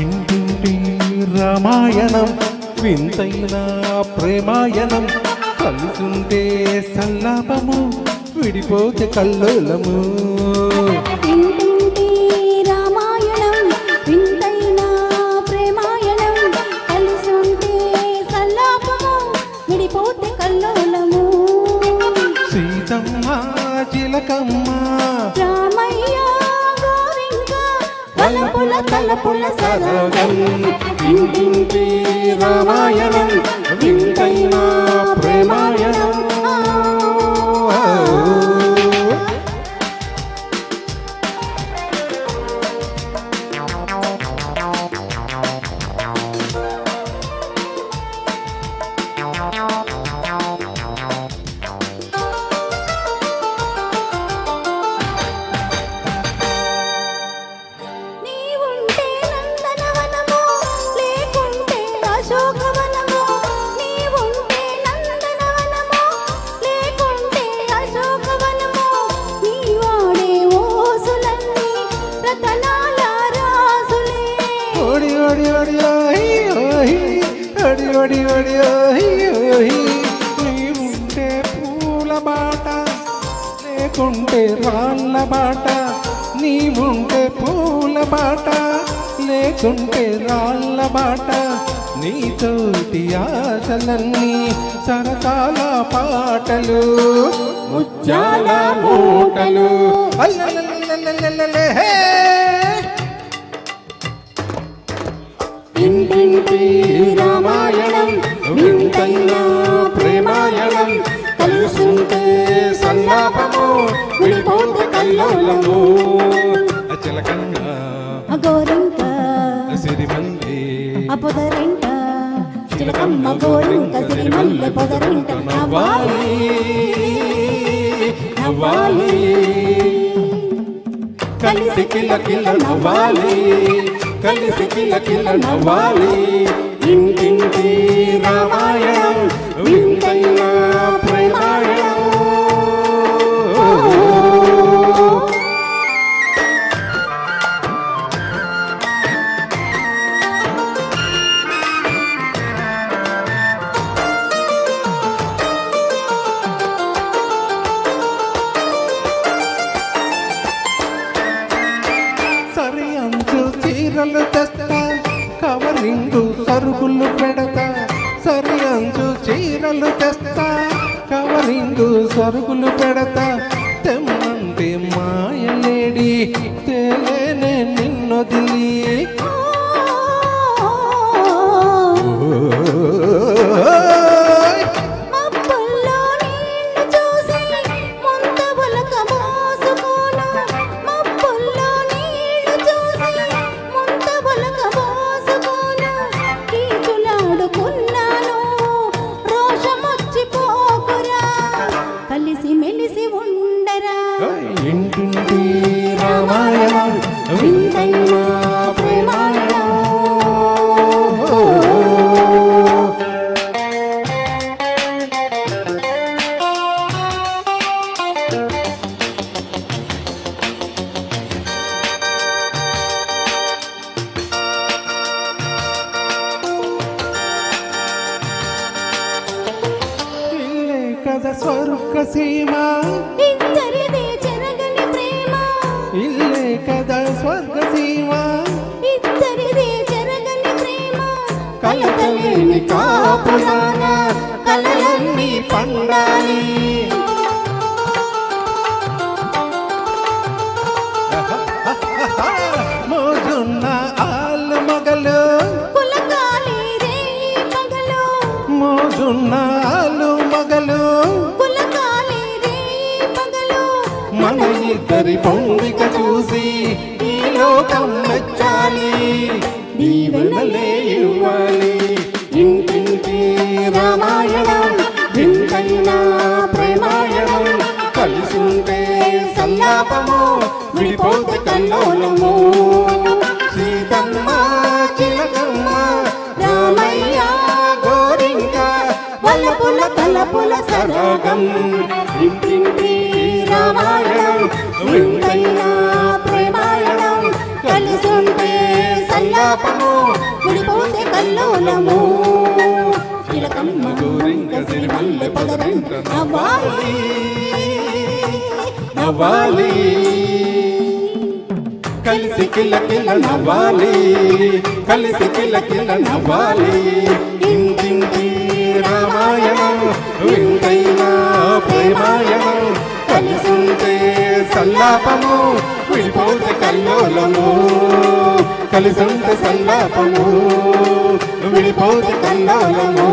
ఇంటింటి రామాయణం వింతైన ప్రేమాయణం కలుసుంటే సల్లాపము విడిపోతే కల్లోలము. ఇంటింటి రామాయణం వింతైన ప్రేమాయణం కలుసుంటే సల్లాపము విడిపోతే కల్లోలము. సీతమ్మ చిలకమ్మ రామయ్య గోరింక వలపుల తలపుల సరగం. ఇంటింటి రామాయణం వింతైన ప్రేమాయణం. నీవుంటే నందనవనము లేకుంటే అశోకవనము. నీవుంటే నందనవనము లేకుంటే అశోకవనము. నీవాడే ఓసులన్నీ రతనాల రాసులే. ఓడి ఓడి ఓడి ఓహి ఓహి ఓడి ఓడి ఓడి ఓహి ఓహి. నీవుంటే పూల బాట లేకుంటే రాళ్ళ బాట. నీవుంటే పూల బాట లేకుంటే రాళ్ళ బాట. నీతోటి ఆశలన్నీ సరసాల పాటలు ముత్యాల మూటలు. అల్లల్లల్లల్లల్లల్లే హే. ఇంటింటి రామాయణం వింతైన ప్రేమాయణం కలుసుంటే సల్లాపము విడిపోతే కల్లోలము. చిలకన్న గోరింక సిరిమల్లి పొదరింట చిలకమ్మ గోరింక సిరిమల్లె పొదరింట నవ్వాలి నవ్వాలి కలిసి కిల కిల నవ్వాలి కలిసి కిల కిల నవ్వాలి. ఇంటింటి రామాయణం వింతైన ప్రేమాయణం. సరి అంచు చీరలు తెస్తా కవరింగు సరుకులు పెడతా. సరి అంచు చీరలు తెస్తా కవరింగు సరుకులు పెడతా. తెమ్మంటే మాయలేడి తేలేనే నిన్నొదిలి. మబ్బుల్లో నీళ్లు చూసి ముంత బులక మోసుకోను. మబ్బుల్లో నీళ్లు చూసి ముంత బులక మోసుకోను. కీచులాడుకున్నాను రోషమొచ్చిపోకురా కలిసి మెలిసి ఉండరా. ఇంటింటి రామాయణం వింతైన ప్రేమాయణం. ఇల్లే కథ స్వర్గ సీమ ఇద్దరిదే చెరగని ప్రేమ. ఇల్లే కథ స్వర్గ సీమ. ఇద్దరిదే చెరగని ప్రేమ. కలతలేని కాపురాన కలలన్నీ పండాలి. మోజున్న ఆలు మగలు కులకాలి రేయి పగలు. మోజున్న ఆలు మగలు కులకాలి రేయి పగలు. మన ఇద్దరి పొందిక చూసి ఈ లోకం మెచ్చాలి. దీవెనలే ఇవ్వాలి. ఇంటింటి రామాయణం వింతైన ప్రేమాయణం కలిసుంటే సల్లాపము విడిపోతే కల్లోలము. సీతమ్మ చిలకమ్మ రామయ్య గోరింక వలపుల వలపుల సరాగం ఇంటింటి రామాయణం వింతైన ప్రేమాయణం కలిసుంటే సల్లాపము విడిపోతే కల్లోలము చిలకమ్మ గోరింక సిరిమల్లె పదరంట నవ్వాలి నవ్వాలి కలిసి కిల కిల నవ్వాలి కలిసి కిల కిల నవ్వాలి ఇంటింటి రామాయణం వింతైన ప్రేమాయణం కలిసుంటే సల్లాపము విడిపోతే కల్లోలము కలిసుంటే సల్లాపము విడిపోతే కల్లోలము.